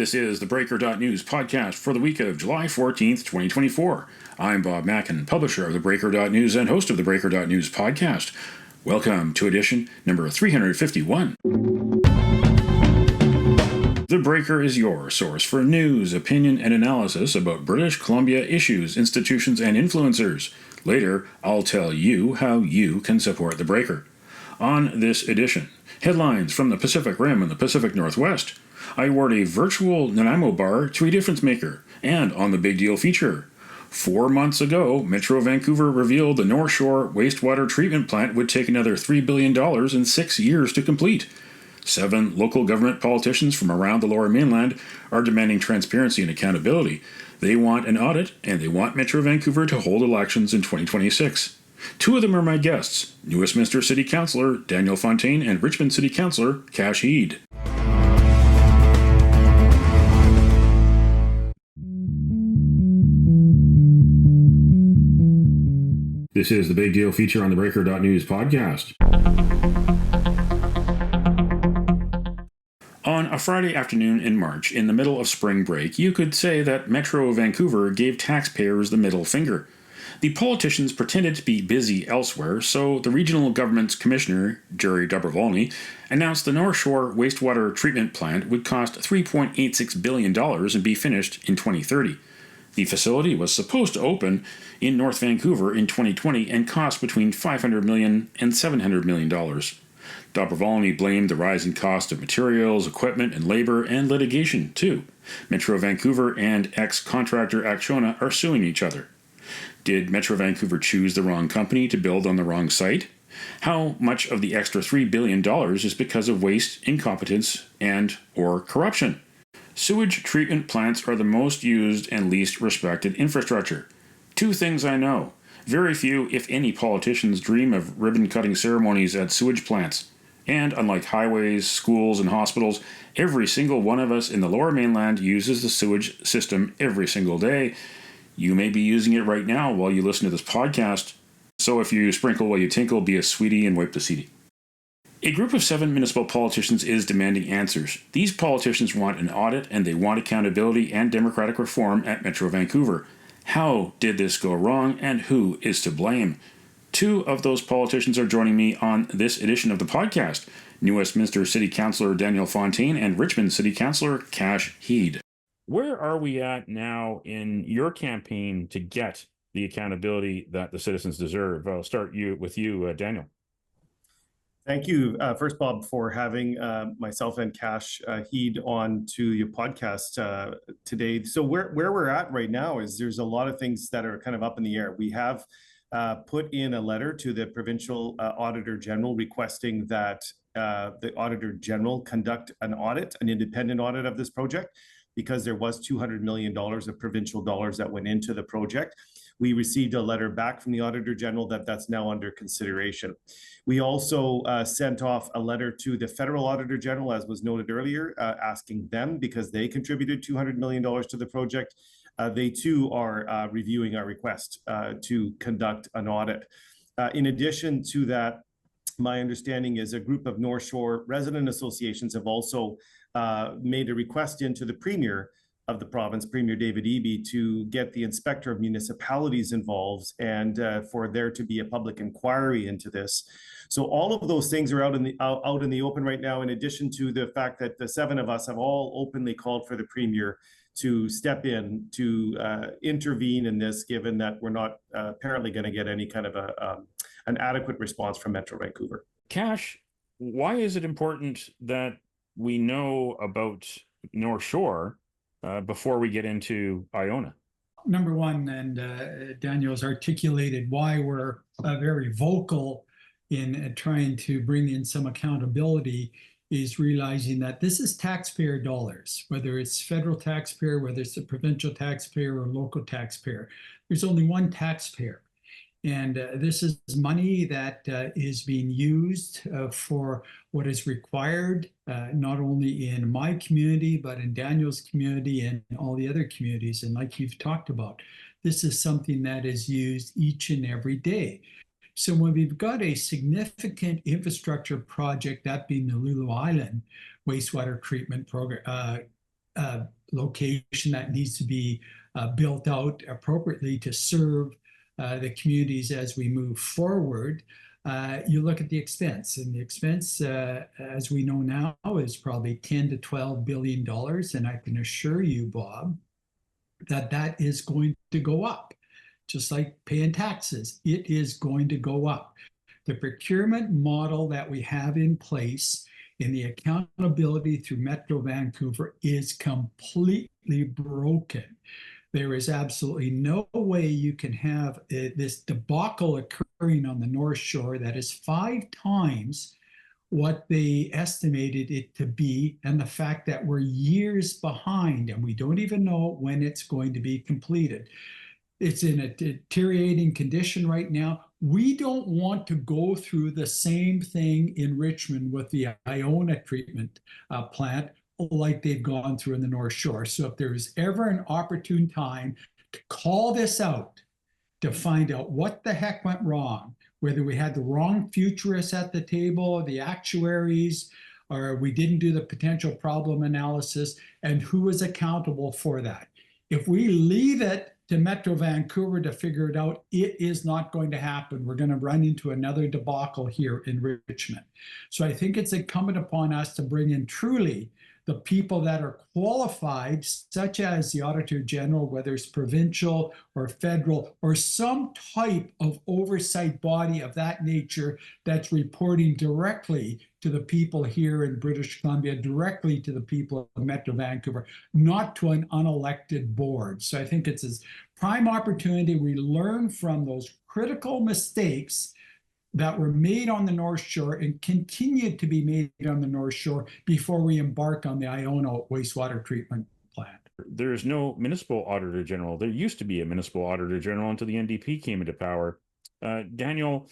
This is the theBreaker.news podcast for the week of July 14th, 2024. I'm Bob Mackin, publisher of theBreaker.news and host of the theBreaker.news podcast. Welcome to edition number 351. The Breaker is your source for news, opinion, and analysis about British Columbia issues, institutions, and influencers. Later, I'll tell you how you can support The Breaker. On this edition, headlines from the Pacific Rim and the Pacific Northwest. I award a virtual Nanaimo bar to a difference maker, and on the Big Deal feature. 4 months ago, Metro Vancouver revealed the North Shore Wastewater Treatment Plant would take another $3 billion in 6 years to complete. 7 local government politicians from around the Lower Mainland are demanding transparency and accountability. They want an audit, and they want Metro Vancouver to hold elections in 2026. 2 of them are my guests, New Westminster City Councillor Daniel Fontaine and Richmond City Councillor Kash Heed. This is the Big Deal feature on the Breaker.news podcast. On a Friday afternoon in March, in the middle of spring break, you could say that Metro Vancouver gave taxpayers the middle finger. The politicians pretended to be busy elsewhere, so the regional government's commissioner, Jerry Dobrovolny, announced the North Shore Wastewater Treatment Plant would cost $3.86 billion and be finished in 2030. The facility was supposed to open in North Vancouver in 2020 and cost between $500 million and $700 million. Dobrovolny blamed the rising cost of materials, equipment, and labor, and litigation, too. Metro Vancouver and ex-contractor Acciona are suing each other. Did Metro Vancouver choose the wrong company to build on the wrong site? How much of the extra $3 billion is because of waste, incompetence, and or corruption? Sewage treatment plants are the most used and least respected infrastructure. 2 things I know. Very few, if any, politicians dream of ribbon-cutting ceremonies at sewage plants. And unlike highways, schools, and hospitals, every single one of us in the Lower Mainland uses the sewage system every single day. You may be using it right now while you listen to this podcast. So if you sprinkle while you tinkle, be a sweetie and wipe the seedy. A group of 7 municipal politicians is demanding answers. These politicians want an audit and they want accountability and democratic reform at Metro Vancouver. How did this go wrong and who is to blame? 2 of those politicians are joining me on this edition of the podcast. New Westminster City Councillor Daniel Fontaine and Richmond City Councillor Kash Heed. Where are we at now in your campaign to get the accountability that the citizens deserve? I'll start with you, Daniel. Thank you, first, Bob, for having myself and Kash Heed on to your podcast today. So where we're at right now is there's a lot of things that are kind of up in the air. We have put in a letter to the Provincial Auditor General requesting that the Auditor General conduct an audit, an independent audit of this project, because there was $200 million of provincial dollars that went into the project. We received a letter back from the Auditor General that's now under consideration. We also sent off a letter to the Federal Auditor General, as was noted earlier, asking them, because they contributed $200 million to the project. They too are reviewing our request to conduct an audit. In addition to that, my understanding is a group of North Shore resident associations have also made a request into the Premier of the province, Premier David Eby, to get the Inspector of Municipalities involved and for there to be a public inquiry into this. So all of those things are out in the open right now, in addition to the fact that the 7 of us have all openly called for the Premier to step in to intervene in this, given that we're not apparently going to get any kind of an adequate response from Metro Vancouver. Kash, why is it important that we know about North Shore before we get into Iona? Number one, and Daniel's articulated why we're very vocal in trying to bring in some accountability, is realizing that this is taxpayer dollars, whether it's federal taxpayer, whether it's the provincial taxpayer or local taxpayer. There's only one taxpayer. And this is money that is being used for what is required, not only in my community, but in Daniel's community and all the other communities. And like you've talked about, this is something that is used each and every day. So when we've got a significant infrastructure project, that being the Lulu Island wastewater treatment program location that needs to be built out appropriately to serve the communities as we move forward. You look at the expense, and the expense, as we know now, is probably $10 to $12 billion. And I can assure you, Bob, that that is going to go up, just like paying taxes. It is going to go up. The procurement model that we have in place in the accountability through Metro Vancouver is completely broken. There is absolutely no way you can have this debacle occurring on the North Shore that is 5 times what they estimated it to be, and the fact that we're years behind and we don't even know when it's going to be completed. It's in a deteriorating condition right now. We don't want to go through the same thing in Richmond with the Iona treatment plant like they've gone through in the North Shore. So if there's ever an opportune time to call this out, to find out what the heck went wrong, whether we had the wrong futurists at the table, the actuaries, or we didn't do the potential problem analysis, and who is accountable for that. If we leave it to Metro Vancouver to figure it out, it is not going to happen. We're going to run into another debacle here in Richmond. So I think it's incumbent upon us to bring in truly the people that are qualified, such as the Auditor General, whether it's provincial or federal, or some type of oversight body of that nature that's reporting directly to the people here in British Columbia, directly to the people of Metro Vancouver, not to an unelected board. So I think it's a prime opportunity. We learn from those critical mistakes that were made on the North Shore and continued to be made on the North Shore before we embark on the Iona wastewater treatment plant. There's no municipal auditor general. There used to be a municipal auditor general until the NDP came into power. Daniel,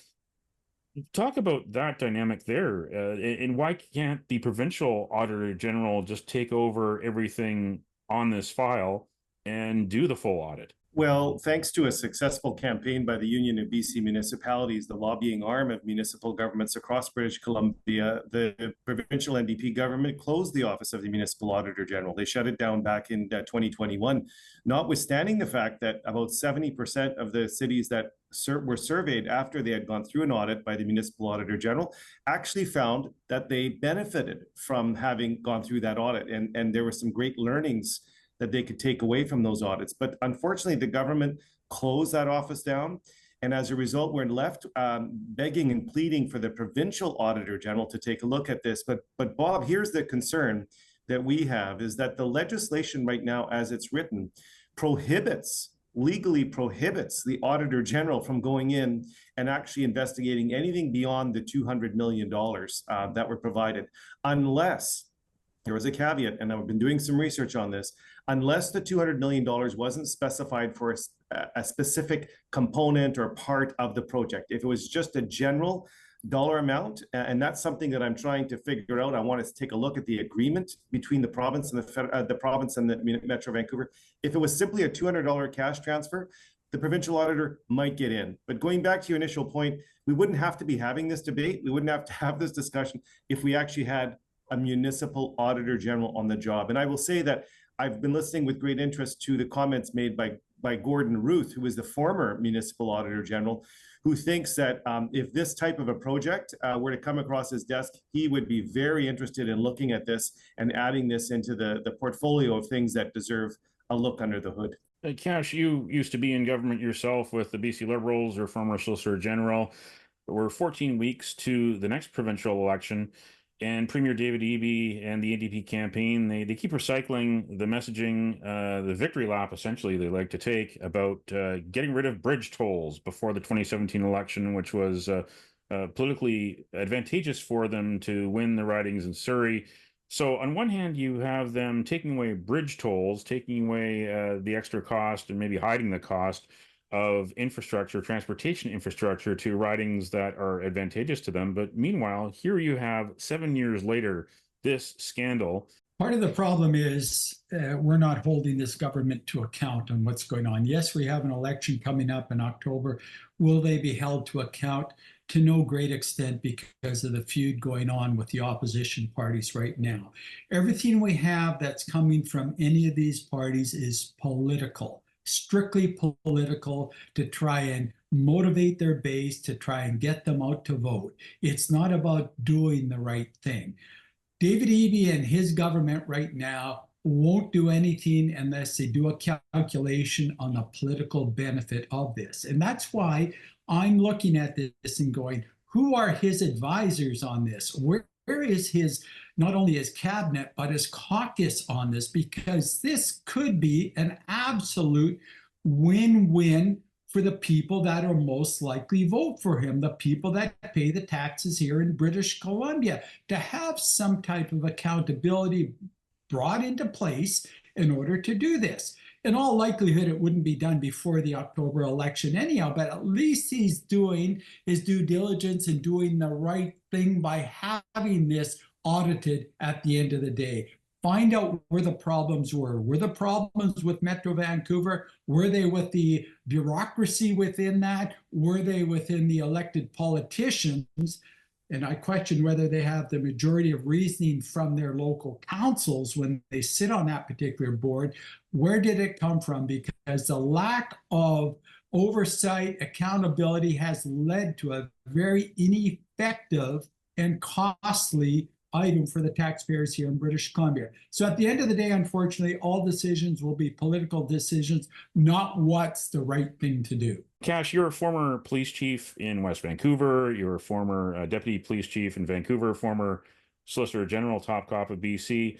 talk about that dynamic there, and why can't the provincial auditor general just take over everything on this file and do the full audit? Well, thanks to a successful campaign by the Union of BC Municipalities, the lobbying arm of municipal governments across British Columbia, the provincial NDP government closed the office of the Municipal Auditor General. They shut it down back in 2021, notwithstanding the fact that about 70% of the cities that were surveyed after they had gone through an audit by the Municipal Auditor General actually found that they benefited from having gone through that audit. And there were some great learnings that they could take away from those audits. But unfortunately, the government closed that office down. And as a result, we're left begging and pleading for the provincial auditor general to take a look at this. But Bob, here's the concern that we have, is that the legislation right now, as it's written, legally prohibits the auditor general from going in and actually investigating anything beyond the $200 million that were provided, unless, there was a caveat, and I've been doing some research on this, unless the $200 million wasn't specified for a specific component or part of the project. If it was just a general dollar amount, and that's something that I'm trying to figure out. I want to take a look at the agreement between the province and the province and the Metro Vancouver. If it was simply a $200 cash transfer, the provincial auditor might get in. But going back to your initial point, we wouldn't have to be having this debate. We wouldn't have to have this discussion if we actually had a municipal auditor general on the job. And I will say that I've been listening with great interest to the comments made by Gordon Ruth, who is the former municipal auditor general, who thinks that if this type of a project were to come across his desk, he would be very interested in looking at this and adding this into the portfolio of things that deserve a look under the hood. Kash, you used to be in government yourself with the BC Liberals, or former Solicitor General. We're 14 weeks to the next provincial election. And Premier David Eby and the NDP campaign, they keep recycling the messaging, the victory lap, essentially, they like to take about getting rid of bridge tolls before the 2017 election, which was politically advantageous for them to win the ridings in Surrey. So on one hand, you have them taking away bridge tolls, taking away the extra cost and maybe hiding the cost of infrastructure, transportation infrastructure, to ridings that are advantageous to them. But meanwhile, here you have 7 years later, this scandal. Part of the problem is we're not holding this government to account on what's going on. Yes, we have an election coming up in October. Will they be held to account? to no great extent because of the feud going on with the opposition parties right now. Everything we have that's coming from any of these parties is political, strictly political, to try and motivate their base, to try and get them out to vote. It's not about doing the right thing. David Eby and his government right now won't do anything unless they do a calculation on the political benefit of this. And that's why I'm looking at this and going, who are his advisors on this? Where is his, not only his cabinet, but his caucus on this? Because this could be an absolute win-win for the people that are most likely vote for him, the people that pay the taxes here in British Columbia, to have some type of accountability brought into place in order to do this. In all likelihood, it wouldn't be done before the October election anyhow, but at least he's doing his due diligence and doing the right thing by having this audited at the end of the day. Find out where the problems were. Were the problems with Metro Vancouver? Were they with the bureaucracy within that? Were they within the elected politicians? And I question whether they have the majority of reasoning from their local councils when they sit on that particular board. Where did it come from? Because the lack of oversight, accountability has led to a very ineffective and costly item for the taxpayers here in British Columbia. So at the end of the day, unfortunately, all decisions will be political decisions, not what's the right thing to do. Kash, you're a former police chief in West Vancouver. You're a former deputy police chief in Vancouver, former Solicitor General, top cop of BC.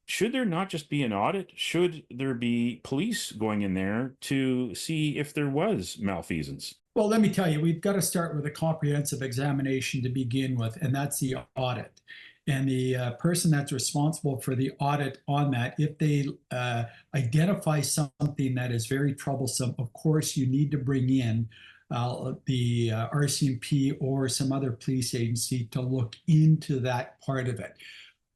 Should there not just be an audit? Should there be police going in there to see if there was malfeasance? Well, let me tell you, we've got to start with a comprehensive examination to begin with, and that's the audit. And the person that's responsible for the audit on that, if they identify something that is very troublesome, of course, you need to bring in the RCMP or some other police agency to look into that part of it.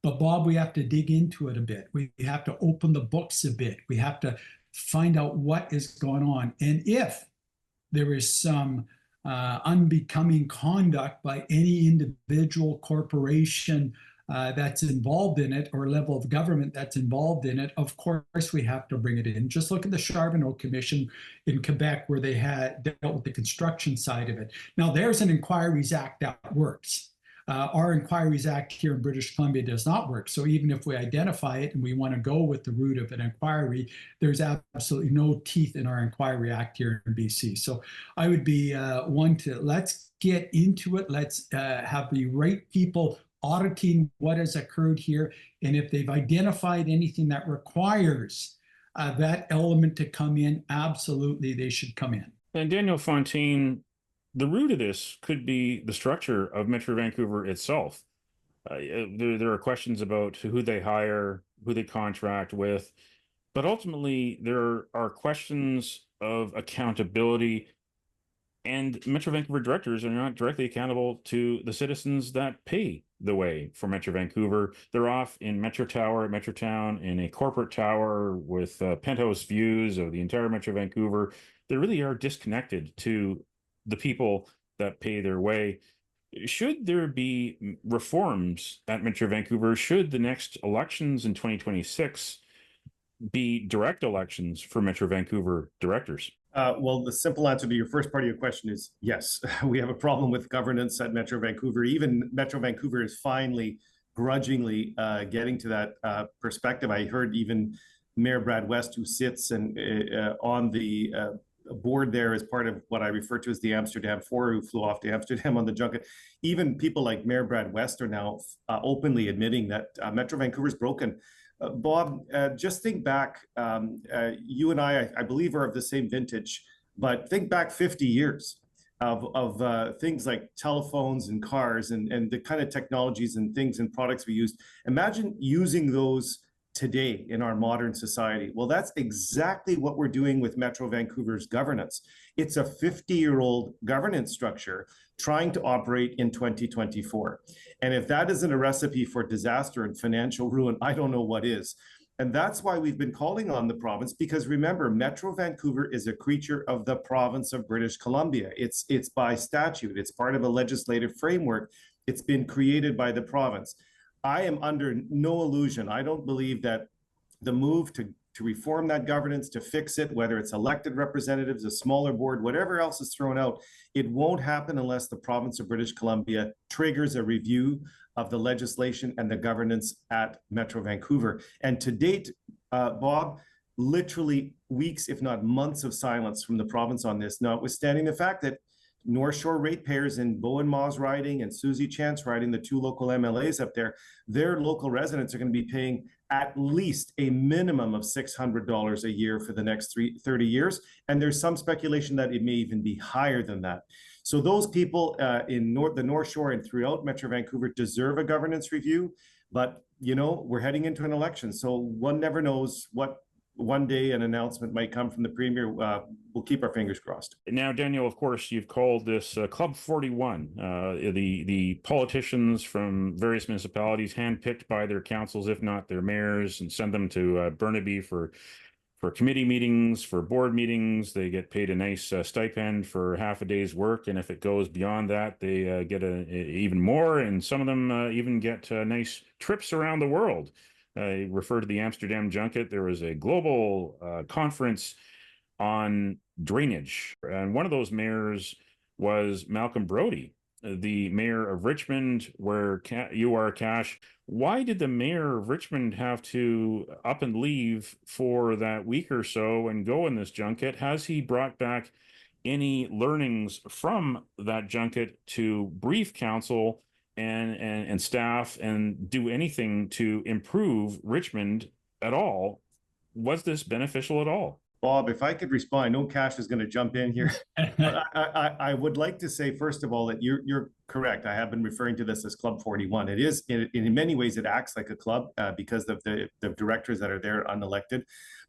But Bob, we have to dig into it a bit. We have to open the books a bit. We have to find out what is going on. And if there is some unbecoming conduct by any individual corporation that's involved in it, or level of government that's involved in it, of course we have to bring it in. Just look at the Charbonneau Commission in Quebec, where they had dealt with the construction side of it. Now there's an Inquiries Act that works. Our Inquiries Act here in British Columbia does not work. So even if we identify it and we want to go with the route of an inquiry, there's absolutely no teeth in our Inquiry Act here in BC. So I would be one to, let's get into it. Let's have the right people auditing what has occurred here. And if they've identified anything that requires that element to come in, absolutely they should come in. And Daniel Fontaine, the root of this could be the structure of Metro Vancouver itself. There are questions about who they hire, who they contract with, but ultimately there are questions of accountability, and Metro Vancouver directors are not directly accountable to the citizens that pay the way for Metro Vancouver. They're off in Metro Tower, Metro Town, in a corporate tower with penthouse views of the entire Metro Vancouver. They really are disconnected to the people that pay their way. Should there be reforms at Metro Vancouver? Should the next elections in 2026 be direct elections for Metro Vancouver directors? Well, the simple answer to your first part of your question is yes. We have a problem with governance at Metro Vancouver. Even Metro Vancouver is finally, grudgingly getting to that perspective. I heard even Mayor Brad West, who sits and on the board there as part of what I refer to as the Amsterdam Four, who flew off to Amsterdam on the junket. Even people like Mayor Brad West are now openly admitting that Metro Vancouver is broken. Bob, just think back, you and I believe are of the same vintage, but think back 50 years of things like telephones and cars and the kind of technologies and things and products we used. Imagine using those today in our modern society. Well, that's exactly what we're doing with Metro Vancouver's governance. It's a 50-year-old governance structure trying to operate in 2024. And if that isn't a recipe for disaster and financial ruin, I don't know what is. And that's why we've been calling on the province, because remember, Metro Vancouver is a creature of the province of British Columbia. It's by statute. It's part of a legislative framework. It's been created by the province. I am under no illusion. I don't believe that the move to reform that governance, to fix it, whether it's elected representatives, a smaller board, whatever else is thrown out, it won't happen unless the province of British Columbia triggers a review of the legislation and the governance at Metro Vancouver. And to date, Bob, literally weeks, if not months of silence from the province on this, notwithstanding the fact that North Shore ratepayers in Bowen Ma's riding and Susie Chance riding, the two local MLAs up there, their local residents are going to be paying at least a minimum of $600 a year for the next 30 years. And there's some speculation that it may even be higher than that. So those people in the North Shore and throughout Metro Vancouver deserve a governance review. But, you know, we're heading into an election. So one never knows what one day an announcement might come from the Premier. We'll keep our fingers crossed. Now, Daniel, of course, you've called this Club 41, the politicians from various municipalities handpicked by their councils, if not their mayors, and send them to Burnaby for committee meetings, for board meetings. They get paid a nice stipend for half a day's work, and if it goes beyond that, they get even more, and some of them even get nice trips around the world. I refer to the Amsterdam junket. There was a global conference on drainage, and one of those mayors was Malcolm Brodie, the mayor of Richmond, where you are, Kash. Why did the mayor of Richmond have to up and leave for that week or so and go in this junket? Has he brought back any learnings from that junket to brief council and staff and do anything to improve Richmond at all? Was this beneficial at all? Bob, if I could respond, I know Kash is going to jump in here. But I would like to say, first of all, that you're correct. I have been referring to this as Club 41. It is, in many ways, it acts like a club because of the directors that are there unelected.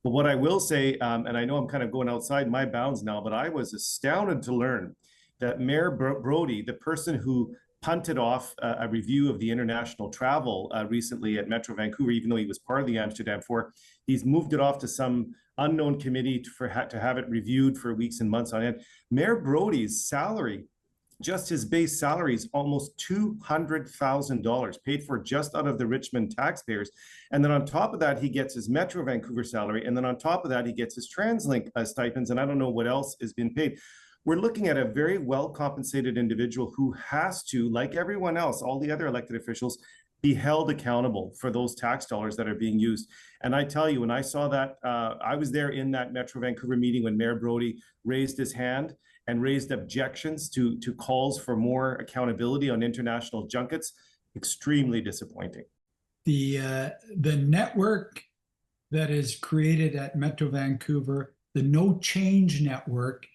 But what I will say, and I know I'm kind of going outside my bounds now, but I was astounded to learn that Mayor Brodie, the person who punted off a review of the international travel recently at Metro Vancouver, even though he was part of the Amsterdam Four, he's moved it off to some unknown committee to have it reviewed for weeks and months on end. Mayor Brodie's salary, just his base salary, is almost $200,000 paid for just out of the Richmond taxpayers. And then on top of that, he gets his Metro Vancouver salary. And then on top of that, he gets his TransLink stipends. And I don't know what else is being paid. We're looking at a very well-compensated individual who has to, like everyone else, all the other elected officials, be held accountable for those tax dollars that are being used. And I tell you, when I saw that, I was there in that Metro Vancouver meeting when Mayor Brodie raised his hand and raised objections to calls for more accountability on international junkets. Extremely disappointing. The network that is created at Metro Vancouver, the No Change Network,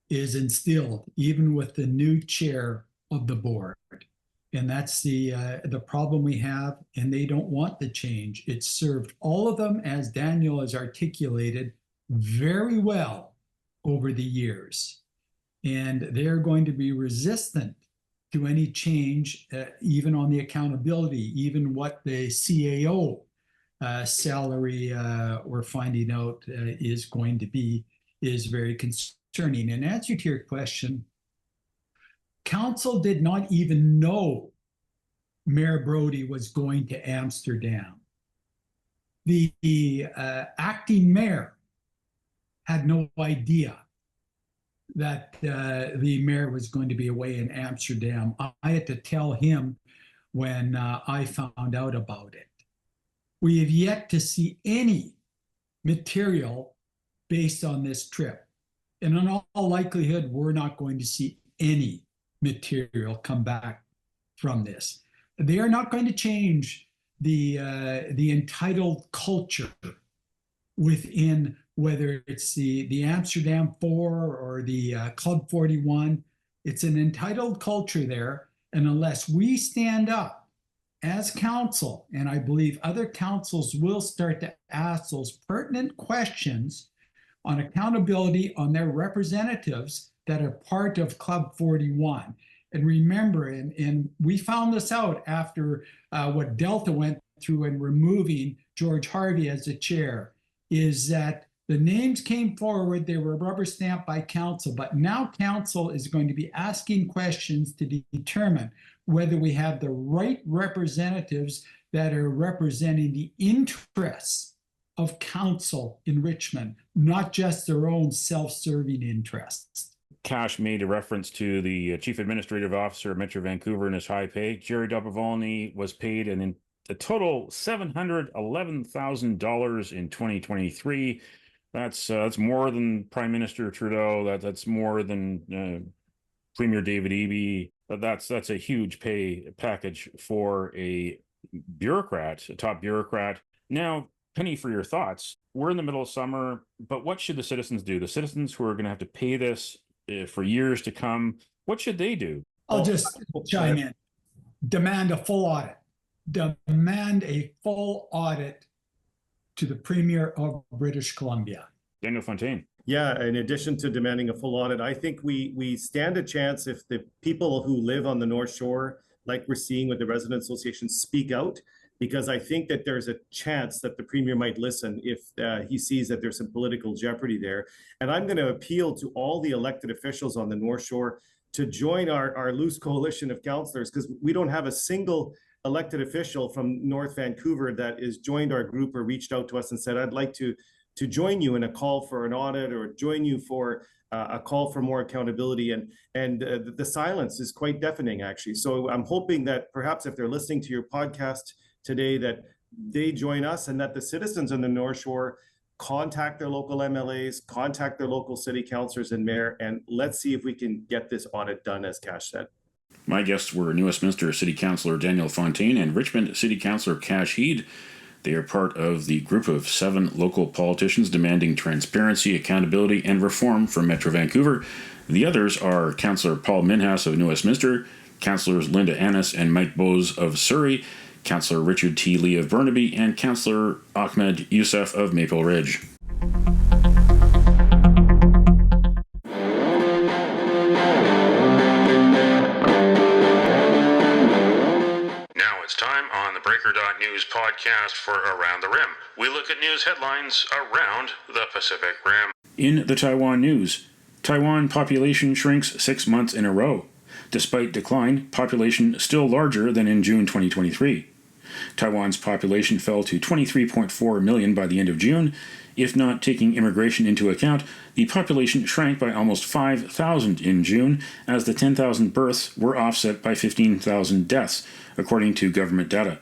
is instilled even with the new chair of the board. And that's the problem we have, and they don't want the change. It's served all of them, as Daniel has articulated, very well over the years. And they're going to be resistant to any change, even on the accountability, even what the CAO salary we're finding out is going to be, is very concerning. In answer to your question, Council did not even know Mayor Brodie was going to Amsterdam. The acting mayor had no idea that the mayor was going to be away in Amsterdam. I had to tell him when I found out about it. We have yet to see any material based on this trip. And in all likelihood, we're not going to see any material come back from this. They are not going to change the entitled culture within, whether it's the Amsterdam Four or the Club 41. It's an entitled culture there, and unless we stand up as council, and I believe other councils will start to ask those pertinent questions on accountability on their representatives that are part of Club 41. And remember, and we found this out after what Delta went through and removing George Harvey as the chair, is that the names came forward, they were rubber stamped by council, but now council is going to be asking questions to determine whether we have the right representatives that are representing the interests of council in Richmond, not just their own self-serving interests. Kash made a reference to the Chief Administrative Officer of Metro Vancouver and his high pay. Jerry Dopovolny was paid a total $711,000 in 2023. That's more than Prime Minister Trudeau. That's more than Premier David Eby. That's a huge pay package for a bureaucrat, a top bureaucrat. Now, Penny, for your thoughts. We're in the middle of summer, but what should the citizens do? The citizens who are going to have to pay this for years to come, what should they do? I'll just chime in. Demand a full audit. Demand a full audit to the Premier of British Columbia. Daniel Fontaine. Yeah, in addition to demanding a full audit, I think we stand a chance if the people who live on the North Shore, like we're seeing with the resident association, speak out, because I think that there's a chance that the Premier might listen if he sees that there's some political jeopardy there. And I'm going to appeal to all the elected officials on the North Shore to join our loose coalition of councillors, because we don't have a single elected official from North Vancouver that has joined our group or reached out to us and said, I'd like to join you in a call for an audit or join you for a call for more accountability. And the silence is quite deafening, actually. So I'm hoping that perhaps if they're listening to your podcast today, that they join us and that the citizens on the North Shore contact their local MLAs, contact their local city councillors and mayor, and let's see if we can get this audit done, as Kash said. My guests were New Westminster City Councillor Daniel Fontaine and Richmond City Councillor Kash Heed. They are part of the group of 7 local politicians demanding transparency, accountability, and reform from Metro Vancouver. The others are Councillor Paul Minhas of New Westminster, Councillors Linda Annis and Mike Bowes of Surrey, Councillor Richard T. Lee of Burnaby, and Councillor Ahmed Youssef of Maple Ridge. It's time on the Breaker.news podcast for Around the Rim. We look at news headlines around the Pacific Rim. In the Taiwan news, Taiwan population shrinks 6 months in a row. Despite decline, population still larger than in June 2023. Taiwan's population fell to 23.4 million by the end of June. If not taking immigration into account, the population shrank by almost 5,000 in June, as the 10,000 births were offset by 15,000 deaths, according to government data.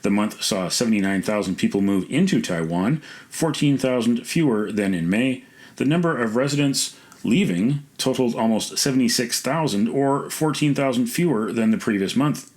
The month saw 79,000 people move into Taiwan, 14,000 fewer than in May. The number of residents leaving totaled almost 76,000, or 14,000 fewer than the previous month.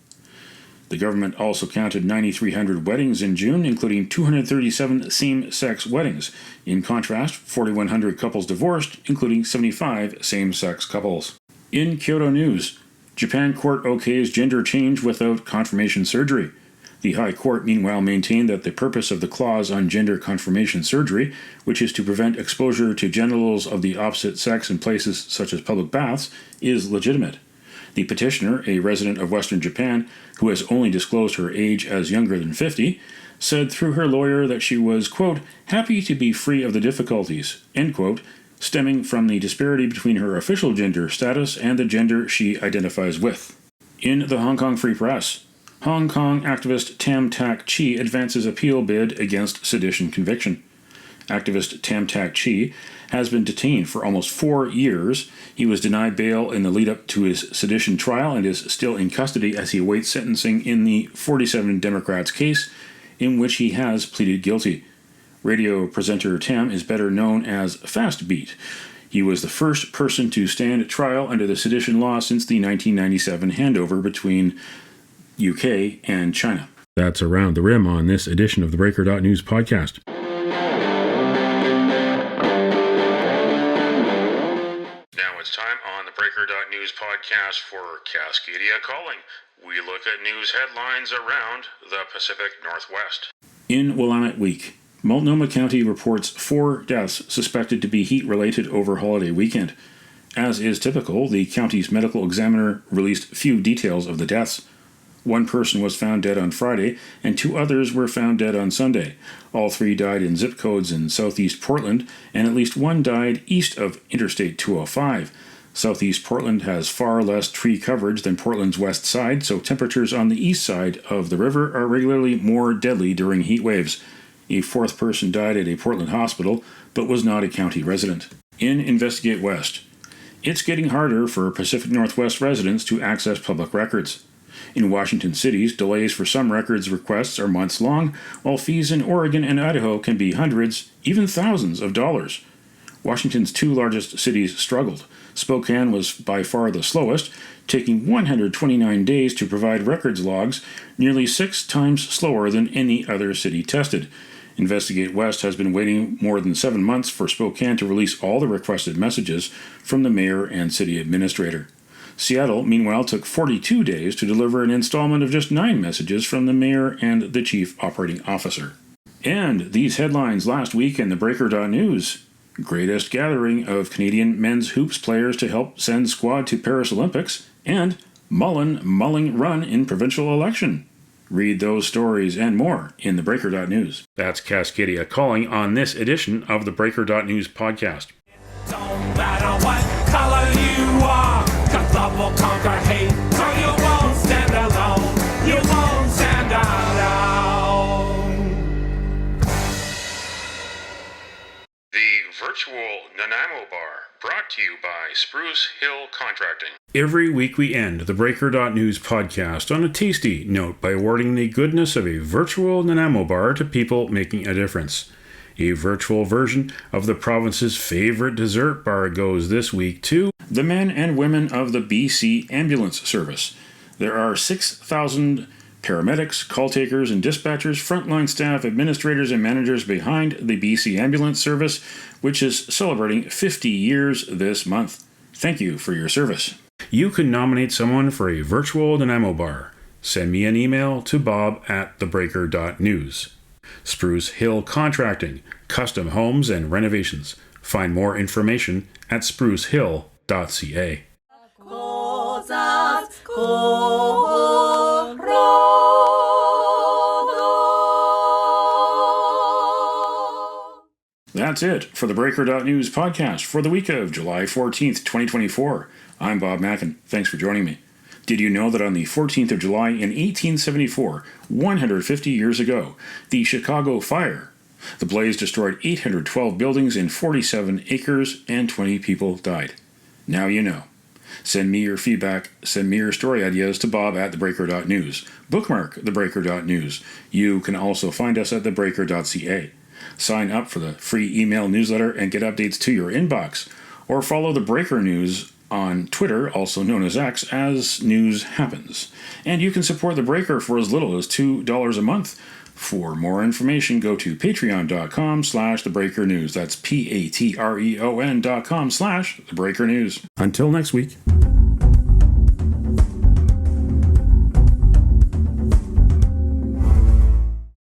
The government also counted 9,300 weddings in June, including 237 same-sex weddings. In contrast, 4,100 couples divorced, including 75 same-sex couples. In Kyoto news, Japan court okays gender change without confirmation surgery. The High Court meanwhile maintained that the purpose of the clause on gender confirmation surgery, which is to prevent exposure to genitals of the opposite sex in places such as public baths, is legitimate. The petitioner, a resident of Western Japan who has only disclosed her age as younger than 50, said through her lawyer that she was, quote, happy to be free of the difficulties, end quote, stemming from the disparity between her official gender status and the gender she identifies with. In the Hong Kong Free Press, Hong Kong activist Tam Tak Chi advances appeal bid against sedition conviction. Activist Tam Tak Chi has been detained for almost 4 years. He was denied bail in the lead-up to his sedition trial and is still in custody as he awaits sentencing in the 47 Democrats case, in which he has pleaded guilty. Radio presenter Tam is better known as Fast Beat. He was the first person to stand trial under the sedition law since the 1997 handover between UK and China. That's Around the Rim on this edition of the Breaker.news podcast. Time on the Breaker.news podcast for Cascadia Calling. We look at news headlines around the Pacific Northwest. In Willamette Week, Multnomah County reports 4 deaths suspected to be heat-related over holiday weekend. As is typical, the county's medical examiner released few details of the deaths. One person was found dead on Friday, and 2 others were found dead on Sunday. All 3 died in zip codes in southeast Portland, and at least 1 died east of Interstate 205. Southeast Portland has far less tree coverage than Portland's west side, so temperatures on the east side of the river are regularly more deadly during heat waves. A 4th person died at a Portland hospital, but was not a county resident. In Investigate West, it's getting harder for Pacific Northwest residents to access public records. In Washington cities, delays for some records requests are months long, while fees in Oregon and Idaho can be hundreds, even thousands of dollars. Washington's 2 largest cities struggled. Spokane was by far the slowest, taking 129 days to provide records logs, nearly 6 times slower than any other city tested. Investigate West has been waiting more than 7 months for Spokane to release all the requested messages from the mayor and city administrator. Seattle, meanwhile, took 42 days to deliver an installment of just 9 messages from the mayor and the chief operating officer. And these headlines last week in theBreaker.news. Greatest gathering of Canadian men's hoops players to help send squad to Paris Olympics, and mulling run in provincial election. Read those stories and more in theBreaker.news. That's Cascadia calling on this edition of the Breaker.news podcast. Don't matter what color you are, 'cause love will conquer hate, so you won't stand alone, you won't stand alone. The Virtual Nanaimo Bar, brought to you by Spruce Hill Contracting. Every week we end the Breaker.news podcast on a tasty note by awarding the goodness of a virtual Nanaimo bar to people making a difference. A virtual version of the province's favorite dessert bar goes this week to the men and women of the BC Ambulance Service. There are 6,000 paramedics, call takers, and dispatchers, frontline staff, administrators, and managers behind the BC Ambulance Service, which is celebrating 50 years this month. Thank you for your service. You can nominate someone for a virtual Nanaimo bar. Send me an email to bob@theBreaker.news. Spruce Hill Contracting, custom homes and renovations. Find more information at sprucehill.ca. That's it for the Breaker.news podcast for the week of July 14th, 2024. I'm Bob Mackin. Thanks for joining me. Did you know that on the 14th of July in 1874, 150 years ago, the Chicago Fire, the blaze destroyed 812 buildings in 47 acres and 20 people died? Now you know. Send me your feedback, send me your story ideas to bob@theBreaker.news. Bookmark theBreaker.news. You can also find us at theBreaker.ca. Sign up for the free email newsletter and get updates to your inbox. Or follow the Breaker News on Twitter, also known as X, as news happens. And you can support The Breaker for as little as $2 a month. For more information, go to patreon.com/thebreakernews. That's patreon.com/thebreakernews. Until next week.